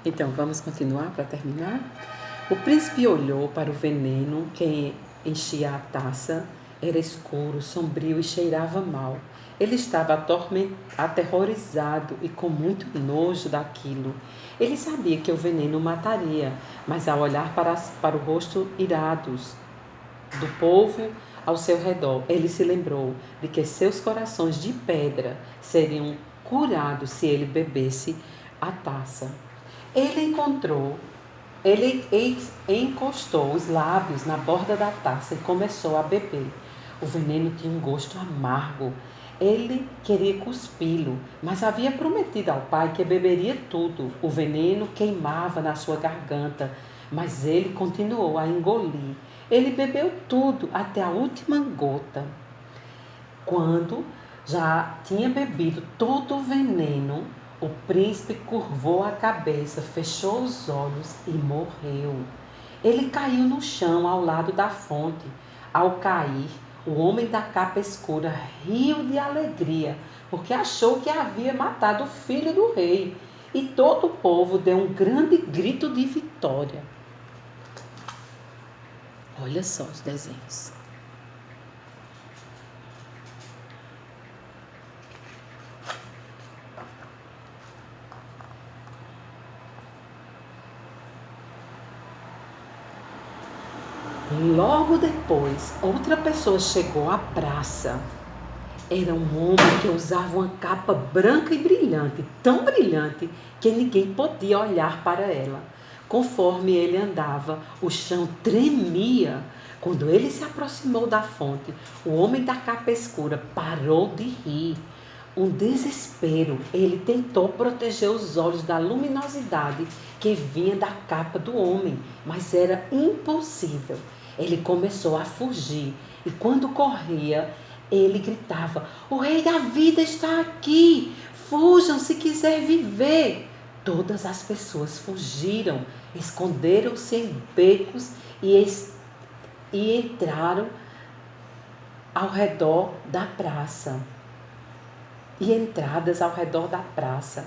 Então, vamos continuar para terminar? O príncipe olhou para o veneno que enchia a taça. Era escuro, sombrio e cheirava mal. Ele estava aterrorizado e com muito nojo daquilo. Ele sabia que o veneno o mataria, mas ao olhar para o rosto irados do povo ao seu redor, ele se lembrou de que seus corações de pedra seriam curados se ele bebesse a taça. Ele encostou os lábios na borda da taça e começou a beber. O veneno tinha um gosto amargo. Ele queria cuspi-lo, mas havia prometido ao pai que beberia tudo. O veneno queimava na sua garganta, mas ele continuou a engolir. Ele bebeu tudo até a última gota. Quando já tinha bebido todo o veneno, o príncipe curvou a cabeça, fechou os olhos e morreu. Ele caiu no chão ao lado da fonte. Ao cair, o homem da capa escura riu de alegria, porque achou que havia matado o filho do rei. E todo o povo deu um grande grito de vitória. Olha só os desenhos. Logo depois, outra pessoa chegou à praça. Era um homem que usava uma capa branca e brilhante, tão brilhante que ninguém podia olhar para ela. Conforme ele andava, o chão tremia. Quando ele se aproximou da fonte, o homem da capa escura parou de rir. Um desespero, ele tentou proteger os olhos da luminosidade que vinha da capa do homem, mas era impossível. Ele começou a fugir e quando corria, ele gritava: "O rei da vida está aqui! Fujam se quiser viver!" Todas as pessoas fugiram, esconderam-se em becos e entraram ao redor da praça. E entradas ao redor da praça.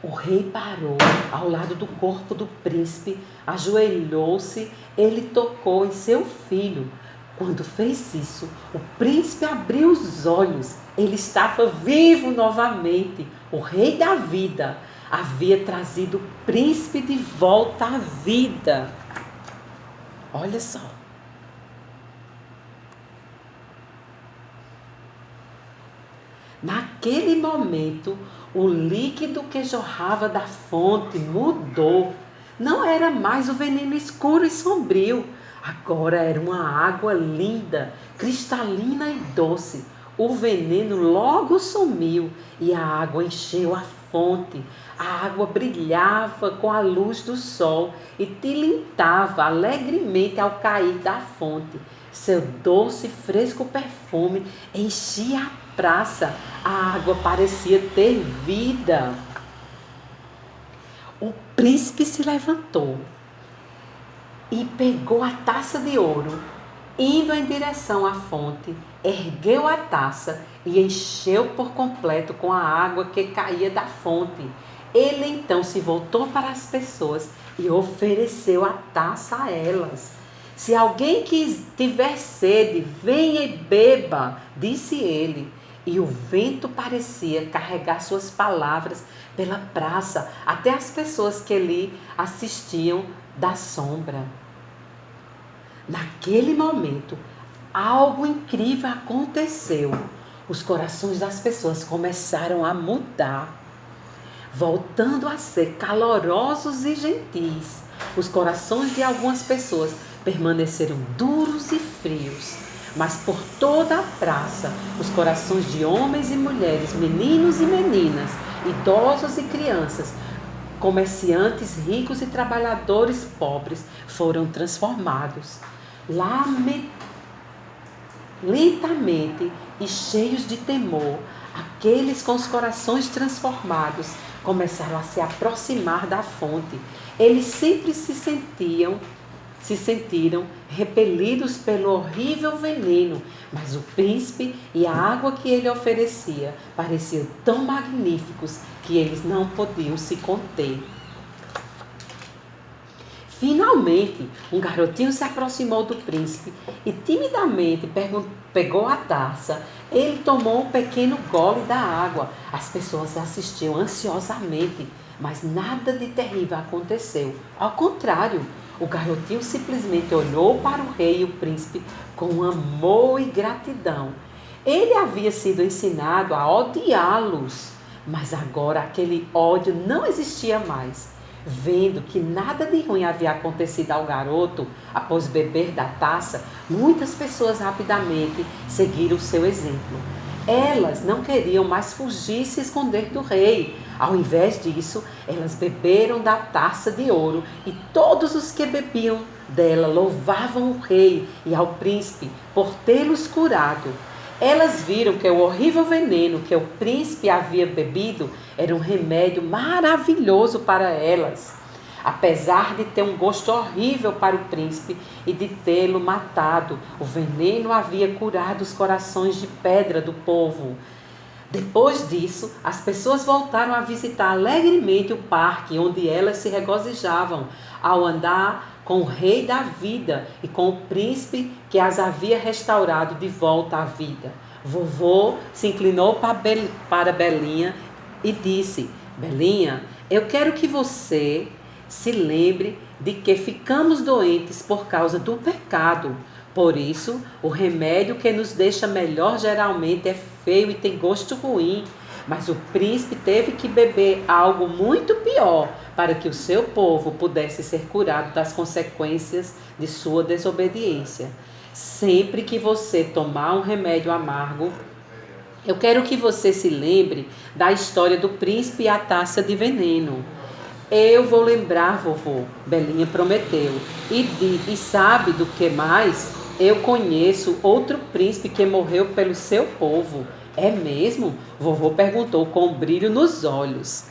O rei parou ao lado do corpo do príncipe, ajoelhou-se, ele tocou em seu filho. Quando fez isso, o príncipe abriu os olhos. Ele estava vivo novamente. O rei da vida havia trazido o príncipe de volta à vida. Olha só. Naquele momento, o líquido que jorrava da fonte mudou. Não era mais o veneno escuro e sombrio. Agora era uma água linda, cristalina e doce. O veneno logo sumiu e a água encheu a fonte. A água brilhava com a luz do sol e tilintava alegremente ao cair da fonte. Seu doce e fresco perfume enchia a praça. A água parecia ter vida. O príncipe se levantou e pegou a taça de ouro, indo em direção à fonte, ergueu a taça e encheu por completo com a água que caía da fonte. Ele então se voltou para as pessoas e ofereceu a taça a elas. "Se alguém tiver sede, venha e beba", disse ele. E o vento parecia carregar suas palavras pela praça, até as pessoas que lhe assistiam da sombra. Naquele momento, algo incrível aconteceu. Os corações das pessoas começaram a mudar, voltando a ser calorosos e gentis. Os corações de algumas pessoas permaneceram duros e frios, mas por toda a praça, os corações de homens e mulheres, meninos e meninas, idosos e crianças, comerciantes ricos e trabalhadores pobres foram transformados. Lentamente e cheios de temor, aqueles com os corações transformados começaram a se aproximar da fonte. Eles sempre se sentiram repelidos pelo horrível veneno, mas o príncipe e a água que ele oferecia pareciam tão magníficos que eles não podiam se conter. Finalmente, um garotinho se aproximou do príncipe e timidamente pegou a taça. Ele tomou um pequeno gole da água. As pessoas assistiam ansiosamente, mas nada de terrível aconteceu. Ao contrário, o garotinho simplesmente olhou para o rei e o príncipe com amor e gratidão. Ele havia sido ensinado a odiá-los, mas agora aquele ódio não existia mais. Vendo que nada de ruim havia acontecido ao garoto após beber da taça, muitas pessoas rapidamente seguiram o seu exemplo. Elas não queriam mais fugir e se esconder do rei. Ao invés disso, elas beberam da taça de ouro e todos os que bebiam dela louvavam o rei e ao príncipe por tê-los curado. Elas viram que o horrível veneno que o príncipe havia bebido era um remédio maravilhoso para elas. Apesar de ter um gosto horrível para o príncipe e de tê-lo matado, o veneno havia curado os corações de pedra do povo. Depois disso, as pessoas voltaram a visitar alegremente o parque onde elas se regozijavam ao andar com o rei da vida e com o príncipe que as havia restaurado de volta à vida. Vovô se inclinou para Belinha e disse: Belinha, eu quero que você se lembre de que ficamos doentes por causa do pecado. Por isso, o remédio que nos deixa melhor geralmente é feio e tem gosto ruim. Mas o príncipe teve que beber algo muito pior para que o seu povo pudesse ser curado das consequências de sua desobediência. Sempre que você tomar um remédio amargo, eu quero que você se lembre da história do príncipe e a taça de veneno. Eu vou lembrar, vovô, Belinha prometeu. E sabe do que mais? Eu conheço outro príncipe que morreu pelo seu povo. É mesmo? Vovô perguntou com um brilho nos olhos.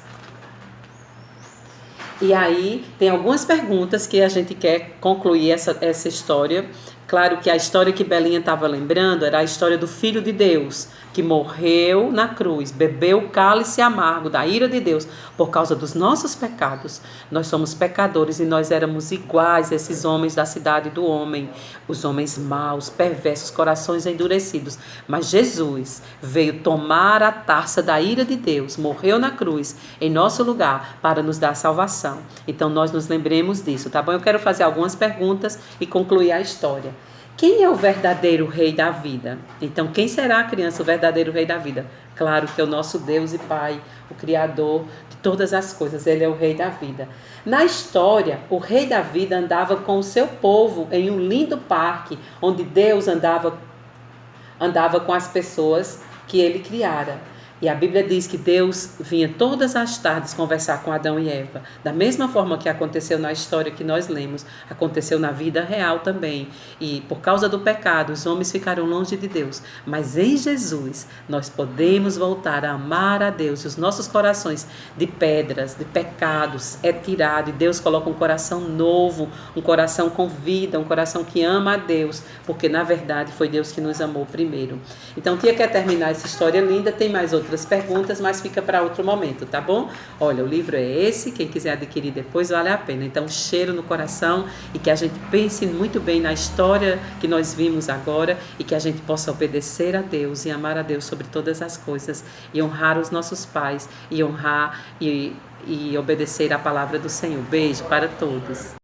E aí tem algumas perguntas que a gente quer concluir essa história. Claro que a história que Belinha estava lembrando era a história do Filho de Deus, que morreu na cruz, bebeu o cálice amargo da ira de Deus por causa dos nossos pecados. Nós somos pecadores e nós éramos iguais a esses homens da cidade do homem, os homens maus, perversos, corações endurecidos. Mas Jesus veio tomar a taça da ira de Deus, morreu na cruz em nosso lugar para nos dar salvação. Então nós nos lembremos disso, tá bom? Eu quero fazer algumas perguntas e concluir a história. Quem é o verdadeiro rei da vida? Então, quem será, criança, o verdadeiro rei da vida? Claro que é o nosso Deus e Pai, o Criador de todas as coisas. Ele é o rei da vida. Na história, o rei da vida andava com o seu povo em um lindo parque, onde Deus andava com as pessoas que ele criara. E a Bíblia diz que Deus vinha todas as tardes conversar com Adão e Eva. Da mesma forma que aconteceu na história que nós lemos, aconteceu na vida real também. E por causa do pecado, os homens ficaram longe de Deus. Mas em Jesus, nós podemos voltar a amar a Deus. E os nossos corações de pedras, de pecados, é tirado. E Deus coloca um coração novo, um coração com vida, um coração que ama a Deus. Porque, na verdade, foi Deus que nos amou primeiro. Então, tia quer terminar essa história linda, tem mais outras perguntas, mas fica para outro momento, tá bom? Olha, o livro é esse, quem quiser adquirir depois vale a pena. Então, cheiro no coração e que a gente pense muito bem na história que nós vimos agora e que a gente possa obedecer a Deus e amar a Deus sobre todas as coisas e honrar os nossos pais e honrar e obedecer a palavra do Senhor. Beijo para todos.